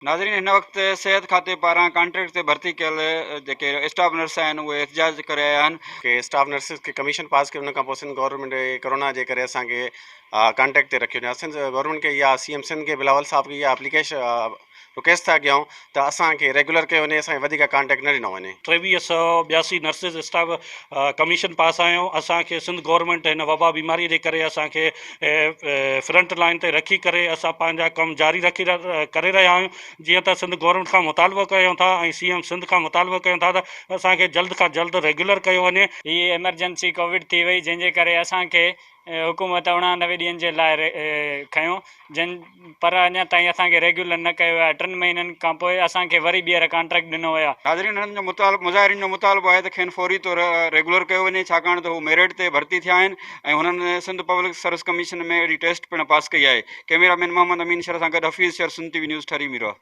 नाज़रीन, हिन वक़्तु सिहत खाते पारां कॉन्ट्रैक्ट ते भर्ती कयल जेके स्टाफ नर्स आहिनि उहे एहतिजाज करे आया आहिनि कि स्टाफ नर्सिस खे कमीशन पास कयो, उन खां पोइ सिंध गवर्नमेंट कोरोना जे करे असांखे कॉन्ट्रैक्ट ते रखियो आहे। सिंध गवर्नमेंट खे इहा CM सिंध खे बिलावल साहब खे इहा एप्लीकेशन रिक्वेस्ट था कयूं त असांखे रेगुलर कयो वञे, असांखे वधीक कॉन्ट्रैक्ट न ॾिनो वञे। 2382 नर्सिस स्टाफ कमीशन पास आहियूं। असांखे सिंध गवर्नमेंट हिन वबा बीमारी जे करे असांखे फ्रंट लाइन ते रखी करे असां पंहिंजा कमु जारी करे रहिया आहियूं। जीअं त सिंध गवर्नमेंट खां मुतालबो कयूं था ऐं CM सिंध खां मुतालबो कयूं था त असांखे जल्द खां जल्द रेगुलर कयो वञे। हीअ एमरजेंसी कोविड थी वई, जंहिंजे करे असांखे हुकूमत 99 ॾींहंनि जे लाइ खयूं, पर अञा ताईं असांखे रेगुलर न कयो आहे। 3 महीननि खां पोइ असांखे वरी ॿीहर कॉन्ट्रैक्ट ॾिनो वियो आहे। नाज़रीन, हिननि जो मुज़ाहिरीन जो मुतालबो आहे त खेनि फौरी तौर रेगुलर कयो वञे, छाकाणि त हू मेरिट ते भर्ती थिया आहिनि ऐं हुननि सिंध पब्लिक सर्विस कमीशन में अहिड़ी टेस्ट पिणु पास कई आहे। कैमरामैन मोहम्मद अमीन शर सां गॾु हफ़ीज़ शर, सिंध TV न्यूज़, ठरी मीरवा।